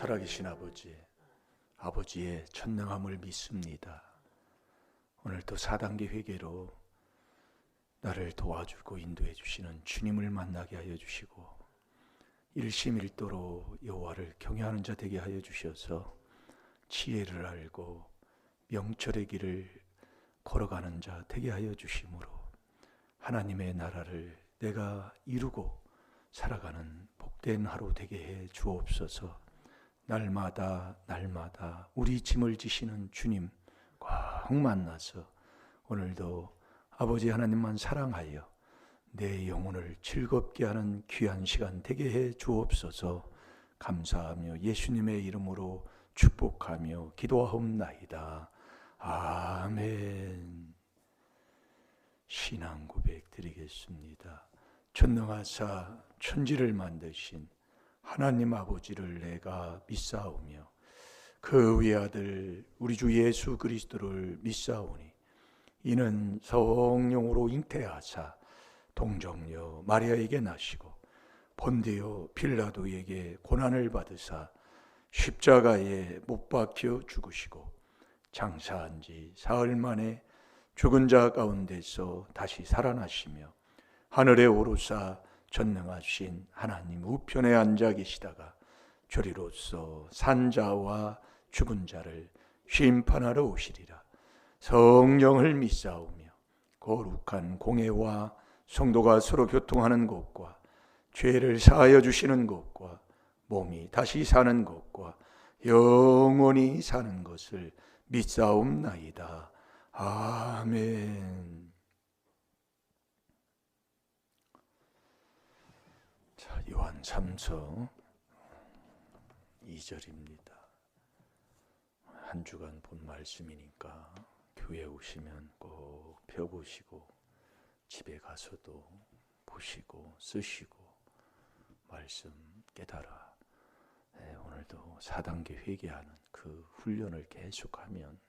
살아계신 아버지의 전능함을 믿습니다. 오늘 또 4단계 회개로 나를 도와주고 인도해 주시는 주님을 만나게 하여 주시고 일심일도로 여호와를 경외하는 자 되게 하여 주셔서 지혜를 알고 명철의 길을 걸어가는 자 되게 하여 주심으로 하나님의 나라를 내가 이루고 살아가는 복된 하루 되게 해 주옵소서. 날마다 우리 짐을 지시는 주님 꼭 만나서 오늘도 아버지 하나님만 사랑하여 내 영혼을 즐겁게 하는 귀한 시간 되게 해 주옵소서. 감사하며 예수님의 이름으로 축복하며 기도하옵나이다. 아멘. 신앙 고백 드리겠습니다. 전능하사 천지를 만드신 하나님 아버지를 내가 믿사오며 그 외아들 우리 주 예수 그리스도를 믿사오니 이는 성령으로 잉태하사 동정녀 마리아에게 나시고 본디오 빌라도에게 고난을 받으사 십자가에 못 박혀 죽으시고 장사한 지 사흘 만에 죽은 자 가운데서 다시 살아나시며 하늘에 오르사 전능하신 하나님 우편에 앉아 계시다가 저리로서 산자와 죽은 자를 심판하러 오시리라. 성령을 믿사오며 거룩한 공회와 성도가 서로 교통하는 것과 죄를 사하여 주시는 것과 몸이 다시 사는 것과 영원히 사는 것을 믿사옵나이다. 아멘. 자, 요한 3서 2절입니다. 한 주간 본 말씀이니까 교회 오시면 꼭 펴보시고 집에 가서도 보시고 쓰시고 말씀 깨달아 오늘도 4단계 회개하는 그 훈련을 계속하면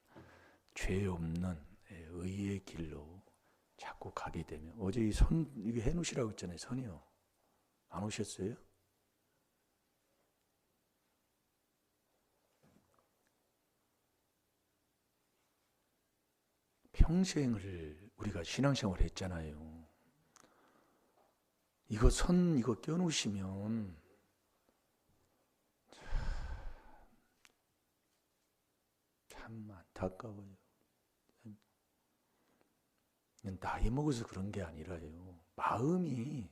죄 없는 의의 길로 자꾸 가게 되면 어제 이 선 이거 해놓으시라고 했잖아요. 선이요. 안 오셨어요? 평생을 우리가 신앙생활 했잖아요. 이거 선 이거 껴놓으시면 참 안타까워요. 나이 먹어서 그런 게 아니라요. 마음이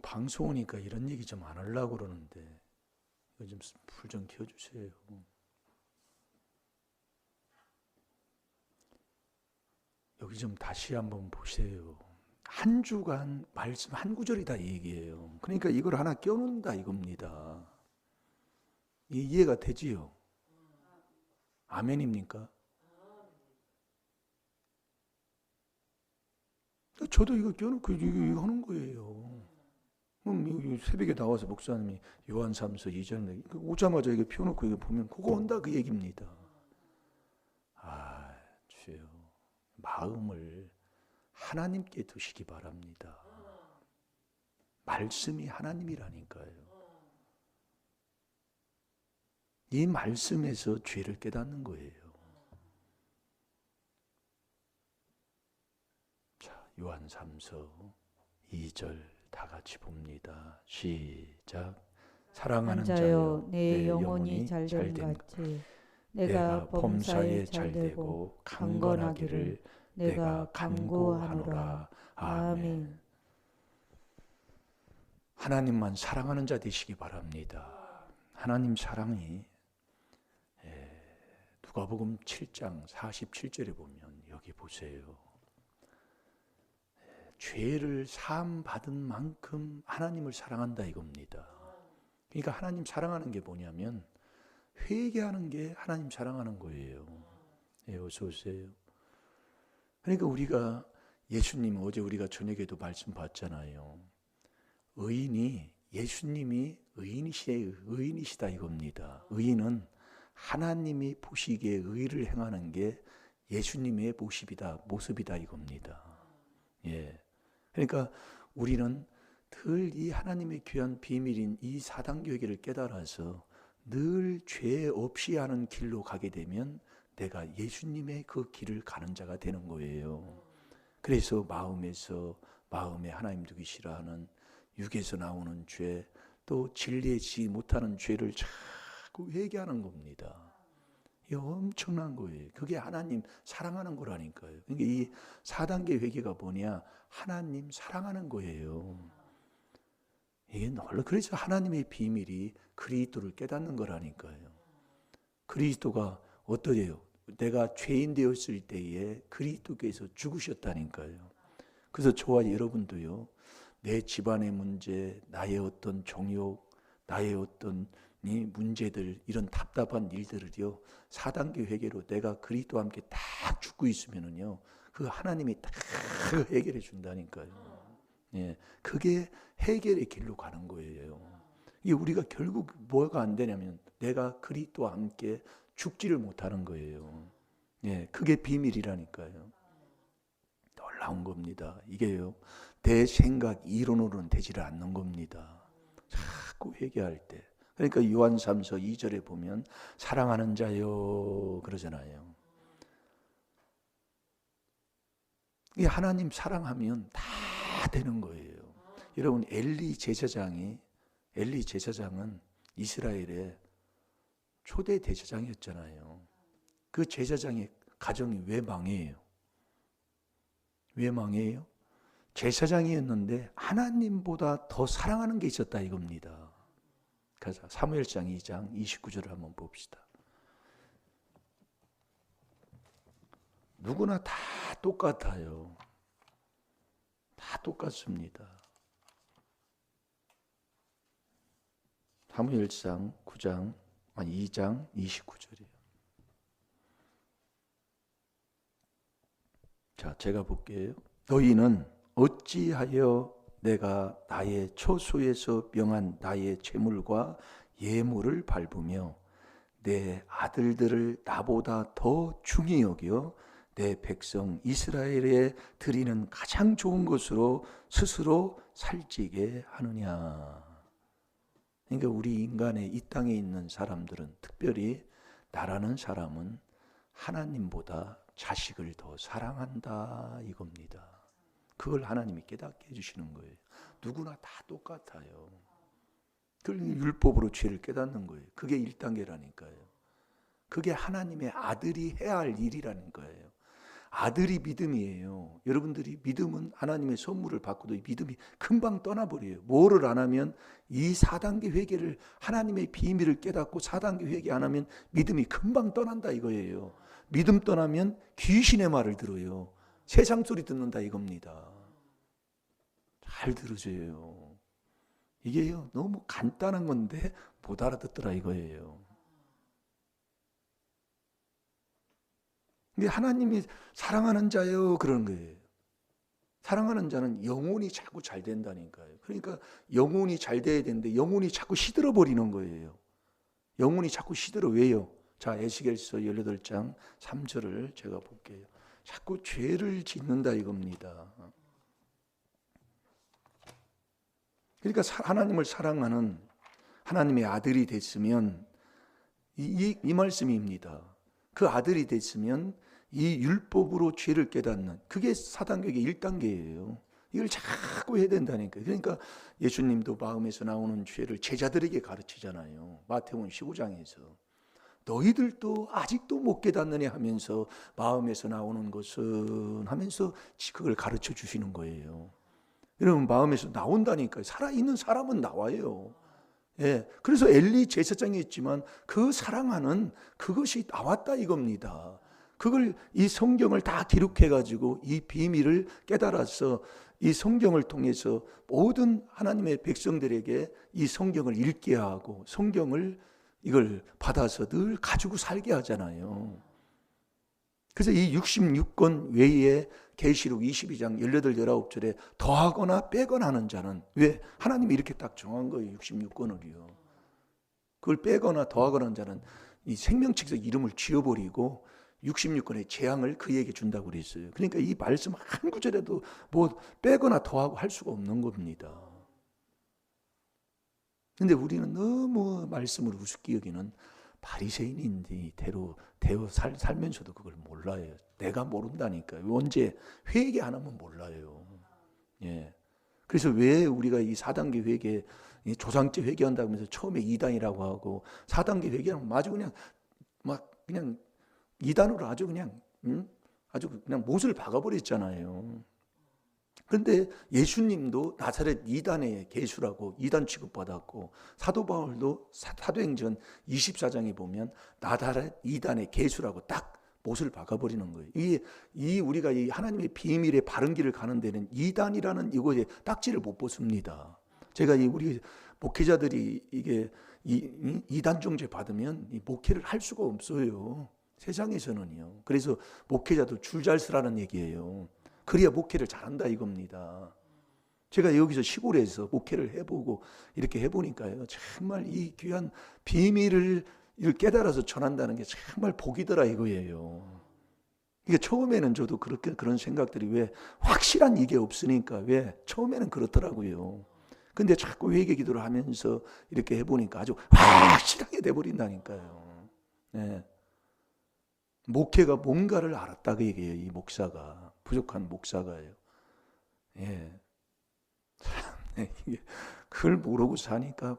방송 오니까 이런 얘기 좀 안 하려고 그러는데 이거 좀 불 좀 켜주세요. 여기 좀 다시 한번 보세요. 한 주간 말씀 한 구절이 다 얘기해요. 그러니까 이걸 하나 껴놓는다 이겁니다. 이해가 되지요? 아멘입니까? 저도 이거 껴놓고 이거 하는 거예요. 새벽에 나와서 목사님이 요한 3서 2절 오자마자 이거 펴놓고 이거 보면 그거 한다 그 얘기입니다. 아, 주여. 마음을 하나님께 두시기 바랍니다. 말씀이 하나님이라니까요. 이 말씀에서 죄를 깨닫는 거예요. 자, 요한 3서 2절 다 같이 봅니다. 시작. 사랑하는 자여 내 영혼이 잘됨 같이 내가 범사에 잘되고 강건하기를 내가 간구하노라. 아멘. 하나님만 사랑하는 자 되시기 바랍니다. 하나님 사랑이 누가복음 7장 47절에 보면 여기 보세요. 죄를 사함 받은 만큼 하나님을 사랑한다 이겁니다. 그러니까 하나님 사랑하는 게 뭐냐면 회개하는 게 하나님 사랑하는 거예요. 어서 오세요. 그러니까 우리가 예수님 어제 우리가 저녁에도 말씀 봤잖아요. 의인이 예수님이 의인이시다 이겁니다. 의인은 하나님이 보시기에 의를 행하는 게 예수님의 모습이다 이겁니다. 예. 그러니까 우리는 늘 이 하나님의 귀한 비밀인 이 4단계 회개를 깨달아서 늘 죄 없이 하는 길로 가게 되면 내가 예수님의 그 길을 가는 자가 되는 거예요. 그래서 마음에 하나님 두기 싫어하는 육에서 나오는 죄, 또 진리지 못하는 죄를 자꾸 회개하는 겁니다. 이게 엄청난 거예요. 그게 하나님 사랑하는 거라니까요. 그러니까 이 4단계 회개가 뭐냐? 하나님 사랑하는 거예요. 이게 놀라. 그래서 하나님의 비밀이 그리스도를 깨닫는 거라니까요. 그리스도가 어떠해요? 내가 죄인 되었을 때에 그리스도께서 죽으셨다니까요. 그래서 저와 여러분도요, 내 집안의 문제, 나의 어떤 정욕, 나의 어떤 이 문제들, 이런 답답한 일들을요, 4단계 회개로 내가 그리스도와 함께 딱 죽고 있으면은요, 그 하나님이 딱 해결해 준다니까요. 예, 그게 해결의 길로 가는 거예요. 이게 우리가 결국 뭐가 안 되냐면 내가 그리스도와 함께 죽지를 못하는 거예요. 예, 그게 비밀이라니까요. 놀라운 겁니다. 이게요, 내 생각 이론으로는 되지를 않는 겁니다. 자꾸 회개할 때. 그러니까 요한 3서 2절에 보면 사랑하는 자요 그러잖아요. 이 하나님 사랑하면 다 되는 거예요. 여러분, 엘리 제사장은 이스라엘의 초대 제사장이었잖아요. 그 제사장의 가정이 왜 망해요? 왜 망해요? 제사장이었는데 하나님보다 더 사랑하는 게 있었다 이겁니다. 가자, 사무엘상 2장 29절을 한번 봅시다. 누구나 다 똑같아요. 다 똑같습니다. 사무엘상 2장 29절이에요. 자, 제가 볼게요. 너희는 어찌하여 내가 나의 초소에서 명한 나의 제물과 예물을 밟으며 내 아들들을 나보다 더 중히 여겨 내 백성 이스라엘에 드리는 가장 좋은 것으로 스스로 살찌게 하느냐. 그러니까 우리 인간의 이 땅에 있는 사람들은, 특별히 나라는 사람은 하나님보다 자식을 더 사랑한다 이겁니다. 그걸 하나님이 깨닫게 해주시는 거예요. 누구나 다 똑같아요. 그걸 율법으로 죄를 깨닫는 거예요. 그게 1단계라니까요. 그게 하나님의 아들이 해야 할 일이라는 거예요. 아들이 믿음이에요. 여러분들이 믿음은 하나님의 선물을 받고도 믿음이 금방 떠나버려요. 뭐를 안 하면 이 4단계 회개를, 하나님의 비밀을 깨닫고 4단계 회개 안 하면 믿음이 금방 떠난다 이거예요. 믿음 떠나면 귀신의 말을 들어요. 세상 소리 듣는다 이겁니다. 잘 들으세요. 이게요, 너무 간단한 건데 못 알아듣더라 이거예요. 근데 하나님이 사랑하는 자요 그러는 거예요. 사랑하는 자는 영혼이 자꾸 잘 된다니까요. 그러니까 영혼이 잘 돼야 되는데 영혼이 자꾸 시들어 버리는 거예요. 영혼이 자꾸 시들어. 왜요? 자, 에스겔서 18장 3절을 제가 볼게요. 자꾸 죄를 짓는다 이겁니다. 그러니까 하나님을 사랑하는 하나님의 아들이 됐으면 이 말씀입니다. 그 아들이 됐으면 이 율법으로 죄를 깨닫는, 그게 4단계의 1단계예요. 이걸 자꾸 해야 된다니까요. 그러니까 예수님도 마음에서 나오는 죄를 제자들에게 가르치잖아요. 마태복음 15장에서. 너희들도 아직도 못 깨닫느냐 하면서 마음에서 나오는 것은 하면서 그걸 가르쳐 주시는 거예요. 여러분, 마음에서 나온다니까요. 살아있는 사람은 나와요. 예, 그래서 엘리 제사장이 있지만 그 사랑하는 그것이 나왔다 이겁니다. 그걸 이 성경을 다 기록해가지고 이 비밀을 깨달아서 이 성경을 통해서 모든 하나님의 백성들에게 이 성경을 읽게 하고 성경을 이걸 받아서 늘 가지고 살게 하잖아요. 그래서 이 66권 외에 계시록 22장 18, 19절에 더하거나 빼거나 하는 자는, 왜? 하나님이 이렇게 딱 정한 거예요. 66권을요. 그걸 빼거나 더하거나 하는 자는 이 생명책에서 이름을 지워버리고 66권의 재앙을 그에게 준다고 그랬어요. 그러니까 이 말씀 한 구절에도 뭐 빼거나 더하고 할 수가 없는 겁니다. 근데 우리는 너무 말씀을 우습게 여기는 바리새인인지 대로 살면서도 그걸 몰라요. 내가 모른다니까요. 언제 회개 안 하면 몰라요. 예. 그래서 왜 우리가 이 4단계 회개, 이 조상제 회개한다고 하면서 처음에 2단이라고 하고 4단계 회개하면 아주 그냥 막 그냥 2단으로 아주 그냥 아주 그냥 못을 박아버렸잖아요. 그런데 예수님도 나사렛 2단의 계수라고 2단 취급받았고, 사도 바울도 사도행전 24장에 보면 나사렛 2단의 계수라고 딱 못을 박아버리는 거예요. 이 우리가 이 하나님의 비밀의 바른 길을 가는 데는 2단이라는 이거에 딱지를 못 벗습니다. 제가 우리 목회자들이 이게 2단 정죄 받으면 이 목회를 할 수가 없어요. 세상에서는요. 그래서 목회자도 줄 잘 서라는 얘기예요. 그래야 목회를 잘한다 이겁니다. 제가 여기서 시골에서 목회를 해보고 이렇게 해보니까요, 정말 이 귀한 비밀을 깨달아서 전한다는 게 정말 복이더라 이거예요. 이게 처음에는 저도 그런 생각들이 왜 확실한 이게 없으니까 왜 처음에는 그렇더라고요. 근데 자꾸 회개 기도를 하면서 이렇게 해보니까 아주 확실하게 돼버린다니까요. 네. 목회가 뭔가를 알았다 그 얘기예요. 이 목사가 부족한 목사가요. 예, 그걸 모르고 사니까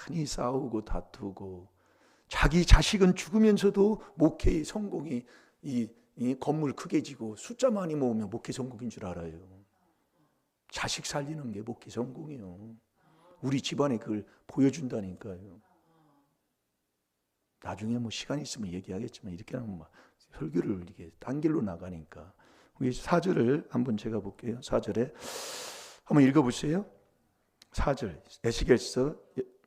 많이 싸우고 다투고, 자기 자식은 죽으면서도 목회의 성공이 이 건물 크게 지고 숫자 많이 모으면 목회 성공인 줄 알아요. 자식 살리는 게 목회 성공이에요. 우리 집안에 그걸 보여준다니까요. 나중에 뭐 시간 있으면 얘기하겠지만 이렇게 하면 막 설교를 이렇게 딴 길로 나가니까. 우리 4절을 한번 제가 볼게요. 4절에 한번 읽어보세요. 4절 에스겔서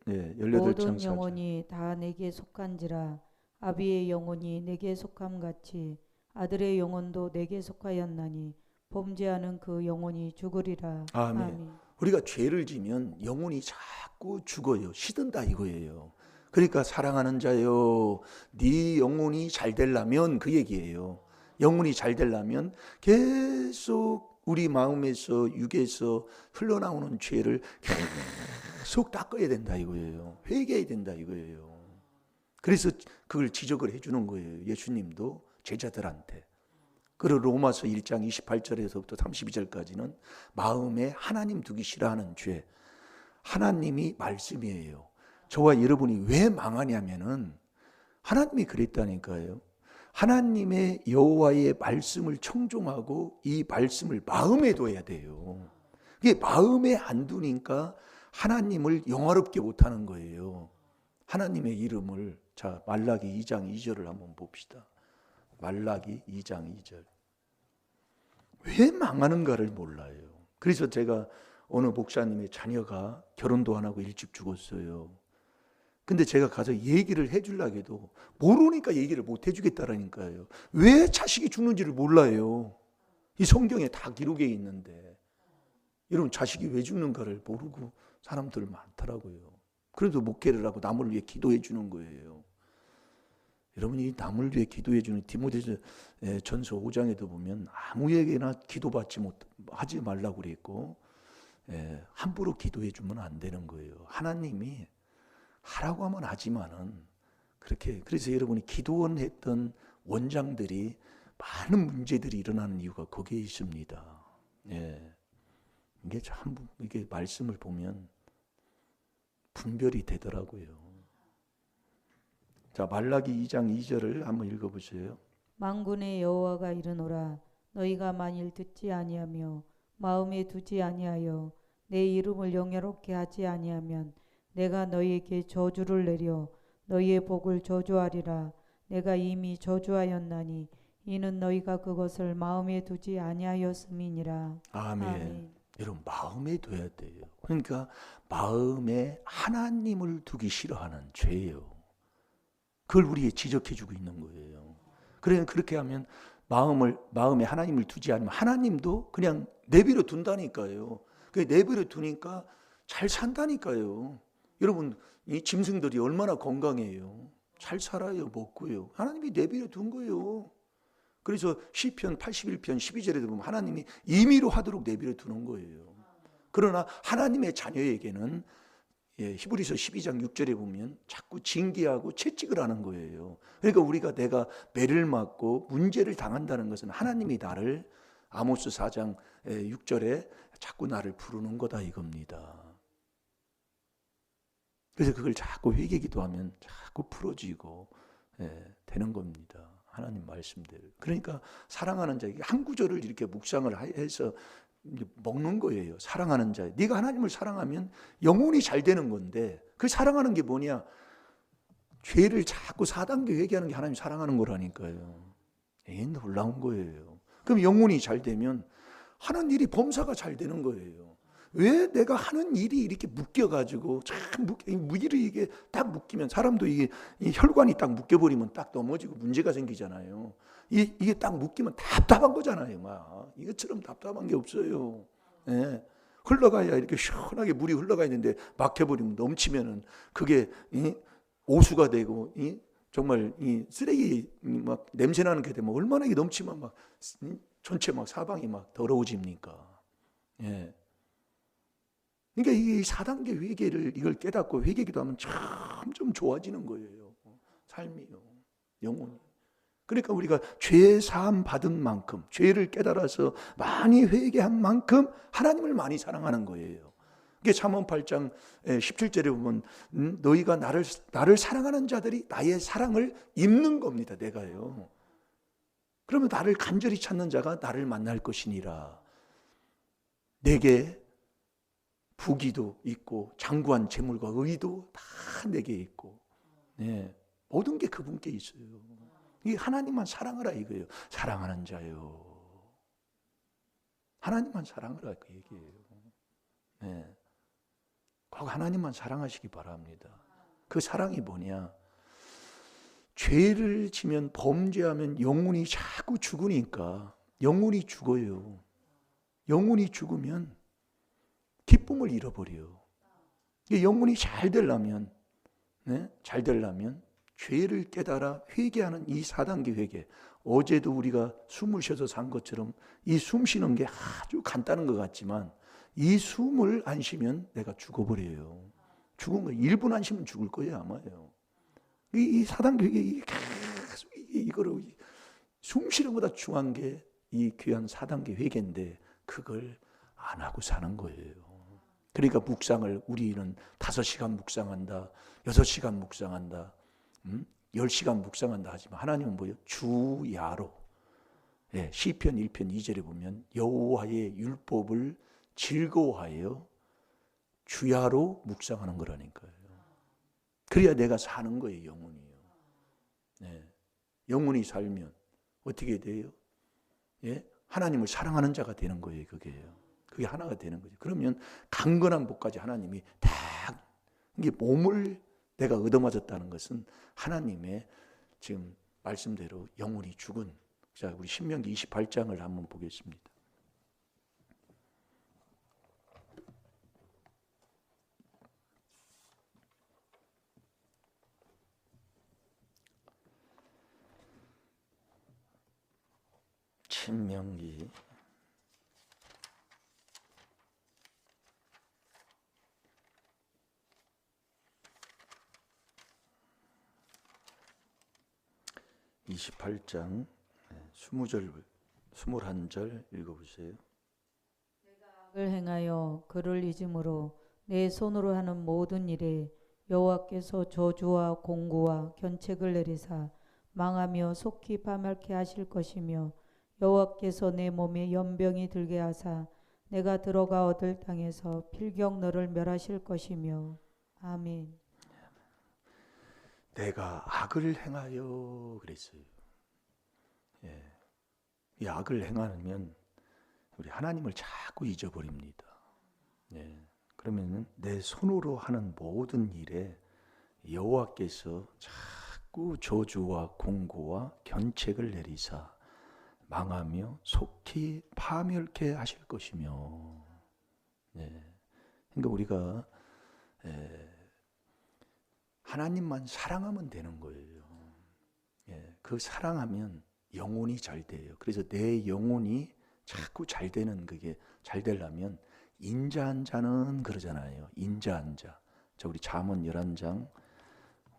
18장 모든 4절. 영혼이 다 내게 속한지라. 아비의 영혼이 내게 속함같이 아들의 영혼도 내게 속하였나니 범죄하는 그 영혼이 죽으리라. 아멘. 아멘. 우리가 죄를 지면 영혼이 자꾸 죽어요. 시든다 이거예요. 그러니까 사랑하는 자요, 네 영혼이 잘 되려면 그 얘기예요. 영혼이 잘 되려면 계속 우리 마음에서 육에서 흘러나오는 죄를 계속 닦아야 된다 이거예요. 회개해야 된다 이거예요. 그래서 그걸 지적을 해주는 거예요. 예수님도 제자들한테. 그리고 로마서 1장 28절에서부터 32절까지는 마음에 하나님 두기 싫어하는 죄, 하나님이 말씀이에요. 저와 여러분이 왜 망하냐면은 하나님이 그랬다니까요. 하나님의 여호와의 말씀을 청종하고 이 말씀을 마음에 둬야 돼요. 이게 마음에 안 두니까 하나님을 영화롭게 못하는 거예요. 하나님의 이름을, 자 말라기 2장 2절을 한번 봅시다. 말라기 2장 2절. 왜 망하는가를 몰라요. 그래서 제가 어느 목사님의 자녀가 결혼도 안 하고 일찍 죽었어요. 근데 제가 가서 얘기를 해주려고 해도 모르니까 얘기를 못 해주겠다라니까요. 왜 자식이 죽는지를 몰라요. 이 성경에 다 기록해 있는데. 여러분, 자식이 왜 죽는가를 모르고 사람들 많더라고요. 그래도 목회를 하고 남을 위해 기도해 주는 거예요. 여러분이 남을 위해 기도해 주는 디모데전서 5장에도 보면 아무에게나 기도받지 하지 말라고 그랬고, 함부로 기도해 주면 안 되는 거예요. 하나님이 하라고 하면 하지만은 그렇게. 그래서 여러분이 기도원 했던 원장들이 많은 문제들이 일어나는 이유가 거기에 있습니다. 이게 참, 이게 말씀을 보면 분별이 되더라고요. 자, 말라기 2장 2절을 한번 읽어보세요. 만군의 여호와가 이르노라. 너희가 만일 듣지 아니하며 마음에 두지 아니하여 내 이름을 영예롭게 하지 아니하면 내가 너희에게 저주를 내려 너희의 복을 저주하리라. 내가 이미 저주하였나니 이는 너희가 그것을 마음에 두지 아니하였음이니라. 아멘. 아멘. 여러분, 마음에 둬야 돼요. 그러니까 마음에 하나님을 두기 싫어하는 죄예요. 그걸 우리에게 지적해주고 있는 거예요. 그렇게 하면 마음에 하나님을 두지 않으면 하나님도 그냥 내버려 둔다니까요. 그 내버려 두니까 잘 산다니까요. 여러분, 이 짐승들이 얼마나 건강해요. 잘 살아요, 먹고요. 하나님이 내버려 둔 거예요. 그래서 시편 81편 12절에도 보면 하나님이 임의로 하도록 내버려 두는 거예요. 그러나 하나님의 자녀에게는 히브리서 12장 6절에 보면 자꾸 징계하고 채찍을 하는 거예요. 그러니까 우리가 내가 매를 맞고 문제를 당한다는 것은 하나님이 나를 아모스 4장 6절에 자꾸 나를 부르는 거다 이겁니다. 그래서 그걸 자꾸 회개기도하면 자꾸 풀어지고 되는 겁니다. 하나님 말씀대로. 그러니까 사랑하는 자, 한 구절을 이렇게 묵상을 해서 먹는 거예요. 사랑하는 자. 네가 하나님을 사랑하면 영혼이 잘 되는 건데 그 사랑하는 게 뭐냐? 죄를 자꾸 4단계 회개하는 게 하나님 사랑하는 거라니까요. 놀라운 거예요. 그럼 영혼이 잘 되면 하는 일이 범사가 잘 되는 거예요. 왜 내가 하는 일이 이렇게 묶여가지고 일이 이게 딱 묶이면 사람도 이게 이 혈관이 딱 묶여버리면 딱 넘어지고 문제가 생기잖아요. 이게 딱 묶이면 답답한 거잖아요. 막 이것처럼 답답한 게 없어요. 예. 흘러가야 이렇게 시원하게 물이 흘러가 있는데 막혀버리면 넘치면은 그게 오수가 되고 정말 이 쓰레기 막 냄새 나는 게 되면 얼마나 이게 넘치면 막 전체 막 사방이 막 더러워집니까? 예. 그러니까 이 4단계 회개를 이걸 깨닫고 회개기도 하면 점점 좋아지는 거예요. 삶이요. 영혼이. 그러니까 우리가 죄 사함 받은 만큼 죄를 깨달아서 많이 회개한 만큼 하나님을 많이 사랑하는 거예요. 이게 잠언 8장 17절에 보면 너희가 나를 사랑하는 자들이 나의 사랑을 입는 겁니다. 내가요. 그러면 나를 간절히 찾는 자가 나를 만날 것이니라. 내게 부귀도 있고 장구한 재물과 의도 다 내게 있고 모든 게 그분께 있어요. 이 하나님만 사랑하라 이거예요. 사랑하는 자요. 하나님만 사랑하라 그 얘기예요. 꼭 하나님만 사랑하시기 바랍니다. 그 사랑이 뭐냐? 죄를 지면 범죄하면 영혼이 자꾸 죽으니까 영혼이 죽어요. 영혼이 죽으면 기쁨을 잃어버려요. 영혼이 잘 되려면 죄를 깨달아 회개하는 이 4단계 회개. 어제도 우리가 숨을 쉬어서 산 것처럼 이 숨 쉬는 게 아주 간단한 것 같지만 이 숨을 안 쉬면 내가 죽어버려요. 죽은 거 1분 안 쉬면 죽을 거예요 아마요. 이 4단계 회개 계속 이거를 숨 쉬는 것보다 중요한 게 이 귀한 4단계 회개인데 그걸 안 하고 사는 거예요. 그러니까 묵상을 우리는 5시간 묵상한다, 6시간 묵상한다, 10시간 묵상한다 하지만 하나님은 뭐예요? 주야로. 시편 1편 2절에 보면 여호와의 율법을 즐거워하여 주야로 묵상하는 거라니까요. 그래야 내가 사는 거예요, 영혼이요. 영혼이 살면 어떻게 돼요? 하나님을 사랑하는 자가 되는 거예요, 그게 하나가 되는 거죠. 그러면 강건한 복까지 하나님이 다 이게 몸을 내가 얻어맞았다는 것은 하나님의 지금 말씀대로 영혼이 죽은. 자, 우리 신명기 28장을 한번 보겠습니다. 신명기 28장 20절 21절 읽어보세요. 악을 행하여 그를 잊음으로 내 손으로 하는 모든 일에 여호와께서 저주와 공고와 견책을 내리사 망하며 속히 파멸케 하실 것이며 여호와께서 내 몸에 연병이 들게 하사 내가 들어가 얻을 땅에서 필경 너를 멸하실 것이며. 아멘. 내가 악을 행하여 그랬어요. 이 악을 행하면 우리 하나님을 자꾸 잊어버립니다. 그러면 내 손으로 하는 모든 일에 여호와께서 자꾸 저주와 공고와 견책을 내리사 망하며 속히 파멸케 하실 것이며. 그러니까 우리가 하나님만 사랑하면 되는 거예요. 그 사랑하면 영혼이 잘 돼요. 그래서 내 영혼이 자꾸 잘 되는 그게 잘 되려면 인자한 자는 그러잖아요. 인자한 자. 자, 우리 잠언 11장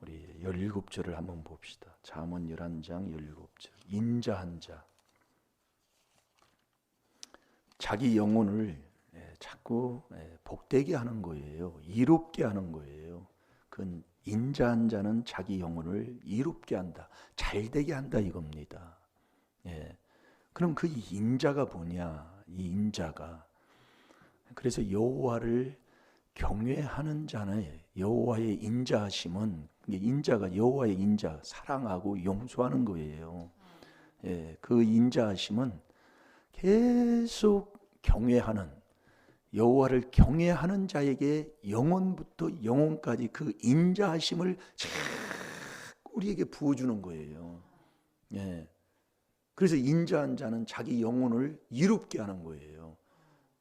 우리 17절을 한번 봅시다. 잠언 11장 17절. 인자한 자. 자기 영혼을 자꾸 복되게 하는 거예요. 이롭게 하는 거예요. 그 인자한 자는 자기 영혼을 이롭게 한다. 잘되게 한다 이겁니다. 그럼 그 인자가 뭐냐? 이 인자가 그래서 여호와를 경외하는 자는 여호와의 인자하심은 인자가 여호와의 인자 사랑하고 용서하는 거예요. 그 인자하심은 계속 경외하는 여호와를 경외하는 자에게 영원부터 영원까지 그 인자하심을 자꾸 우리에게 부어주는 거예요. 그래서 인자한 자는 자기 영혼을 이롭게 하는 거예요.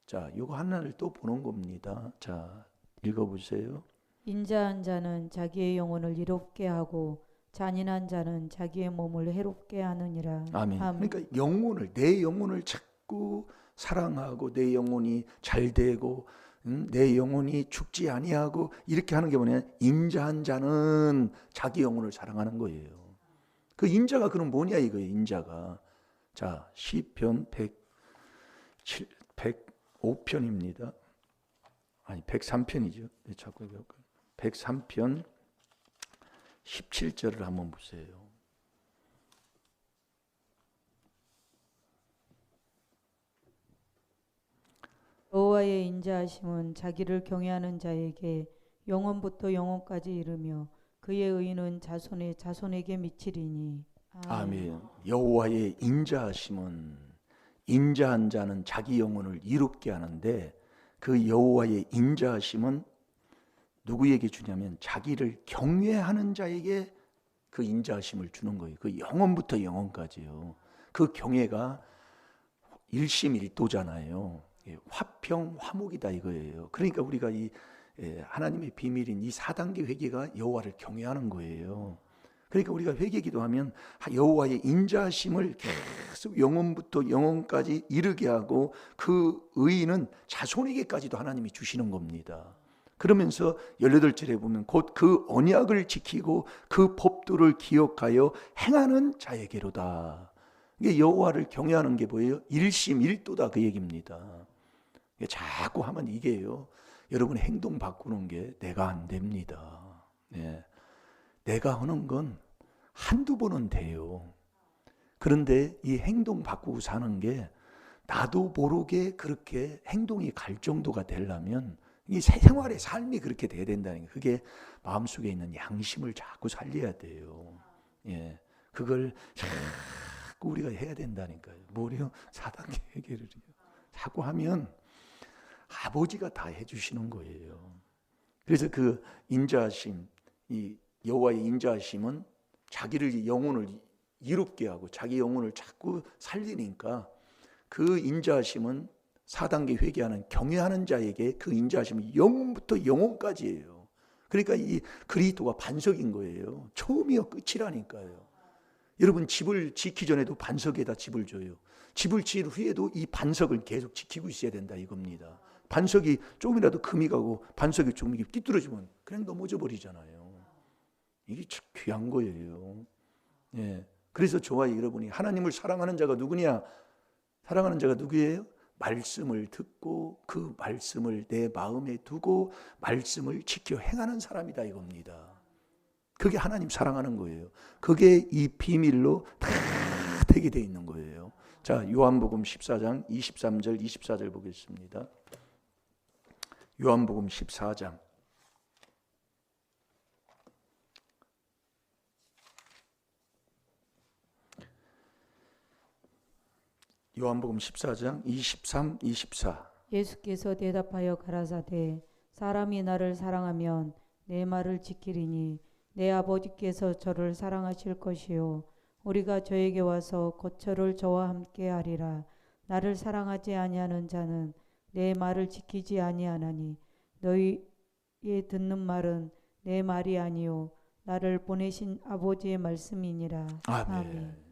자, 이거 하나를 또 보는 겁니다. 자, 읽어보세요. 인자한 자는 자기의 영혼을 이롭게 하고 잔인한 자는 자기의 몸을 해롭게 하느니라. 아멘. 그러니까 영혼을 내 영혼을 자꾸 사랑하고 내 영혼이 잘 되고 내 영혼이 죽지 아니하고 이렇게 하는 게 뭐냐? 인자한 자는 자기 영혼을 사랑하는 거예요. 그 인자가 그럼 뭐냐 이거예요. 인자가. 자, 시편 105편입니다. 아니 103편이죠. 자꾸 103편 17절을 한번 보세요. 여호와의 인자하심은 자기를 경외하는 자에게 영원부터 영원까지 이르며 그의 의는 자손의 자손에게 미치리니. 아멘. 여호와의 인자하심은 인자한 자는 자기 영혼을 이롭게 하는데 그 여호와의 인자하심은 누구에게 주냐면 자기를 경외하는 자에게 그 인자하심을 주는 거예요. 그 영원부터 영원까지요. 그 경외가 일심일도잖아요. 화평 화목이다 이거예요. 그러니까 우리가 이 하나님의 비밀인 이 4단계 회개가 여호와를 경외하는 거예요. 그러니까 우리가 회개 기도하면 여호와의 인자하심을 계속 영원부터 영원까지 이르게 하고 그 의의는 자손에게까지도 하나님이 주시는 겁니다. 그러면서 18절에 보면 곧 그 언약을 지키고 그 법도를 기억하여 행하는 자에게로다. 이게 여호와를 경외하는 게 뭐예요? 일심일도다 그 얘기입니다. 자꾸 하면 이게요. 여러분의 행동 바꾸는 게 내가 안 됩니다. 내가 하는 건 한두 번은 돼요. 그런데 이 행동 바꾸고 사는 게 나도 모르게 그렇게 행동이 갈 정도가 되려면 이 생활의 삶이 그렇게 돼야 된다는 게 그게 마음속에 있는 양심을 자꾸 살려야 돼요. 그걸 자꾸 우리가 해야 된다니까요. 뭐래요? 4단계 회개를 자꾸 하면 아버지가 다 해주시는 거예요. 그래서 그 인자하심, 이 여호와의 인자하심은 자기를 영혼을 이롭게 하고 자기 영혼을 자꾸 살리니까 그 인자하심은 4단계 회개하는 경외하는 자에게 그 인자하심이 영혼부터 영혼까지예요. 그러니까 이 그리스도가 반석인 거예요. 처음이요 끝이라니까요. 여러분 집을 짓기 전에도 반석에다 집을 줘요. 집을 지은 후에도 이 반석을 계속 지키고 있어야 된다 이겁니다. 반석이 조금이라도 금이 가고 반석이 조금 삐뚤어지면 그냥 넘어져 버리잖아요. 이게 참 귀한 거예요. 그래서 저와 여러분이 하나님을 사랑하는 자가 누구냐? 사랑하는 자가 누구예요? 말씀을 듣고 그 말씀을 내 마음에 두고 말씀을 지켜 행하는 사람이다 이겁니다. 그게 하나님 사랑하는 거예요. 그게 이 비밀로 다 되게 돼 있는 거예요. 자, 요한복음 14장 23절 24절 보겠습니다. 요한복음 14장 요한복음 14장 23, 24 예수께서 대답하여 가라사대 사람이 나를 사랑하면 내 말을 지키리니 내 아버지께서 저를 사랑하실 것이요 우리가 저에게 와서 거처를 저와 함께 하리라. 나를 사랑하지 아니하는 자는 내 말을 지키지 아니하나니 너희의 듣는 말은 내 말이 아니요 나를 보내신 아버지의 말씀이니라. 아멘.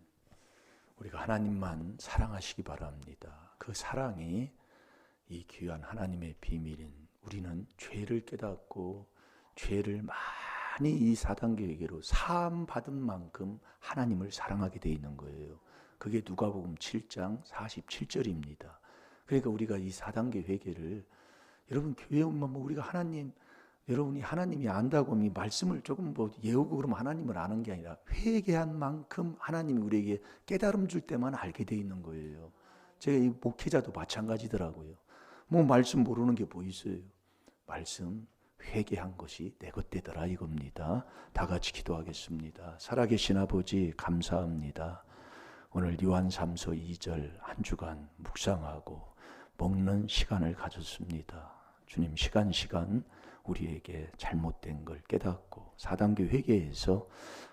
우리가 하나님만 사랑하시기 바랍니다. 그 사랑이 이 귀한 하나님의 비밀인 우리는 죄를 깨닫고 죄를 많이 이 4단계 회개로 사함 받은 만큼 하나님을 사랑하게 돼 있는 거예요. 그게 누가복음 7장 47절입니다. 그러니까 우리가 이 4단계 회개를 여러분 교회 오면 뭐 우리가 여러분이 하나님이 안다고 이 말씀을 조금 뭐 외우고 그러면 하나님을 아는 게 아니라 회개한 만큼 하나님이 우리에게 깨달음 줄 때만 알게 돼 있는 거예요. 제가 이 목회자도 마찬가지더라고요. 뭐 말씀 모르는 게 뭐 있어요. 말씀 회개한 것이 내 것되더라 이겁니다. 다 같이 기도하겠습니다. 살아계신 아버지 감사합니다. 오늘 요한 3서 2절 한 주간 묵상하고 먹는 시간을 가졌습니다. 주님 시간 우리에게 잘못된 걸 깨닫고 4단계 회개에서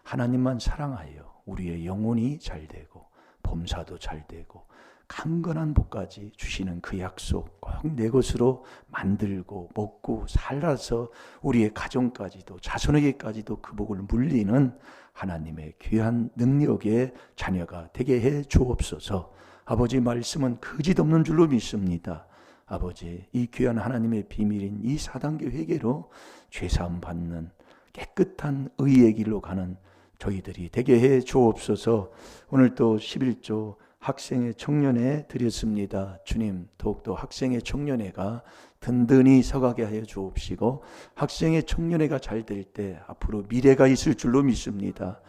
하나님만 사랑하여 우리의 영혼이 잘되고 범사도 잘되고 강건한 복까지 주시는 그 약속 꼭 내 것으로 만들고 먹고 살아서 우리의 가정까지도 자손에게까지도 그 복을 물리는 하나님의 귀한 능력의 자녀가 되게 해 주옵소서. 아버지 말씀은 거짓 없는 줄로 믿습니다. 아버지 이 귀한 하나님의 비밀인 이 4단계 회개로 죄사함 받는 깨끗한 의의 길로 가는 저희들이 되게 해 주옵소서. 오늘 또 11조 학생회 청년회 드렸습니다. 주님 더욱더 학생회 청년회가 든든히 서가게 하여 주옵시고 학생회 청년회가 잘 될 때 앞으로 미래가 있을 줄로 믿습니다.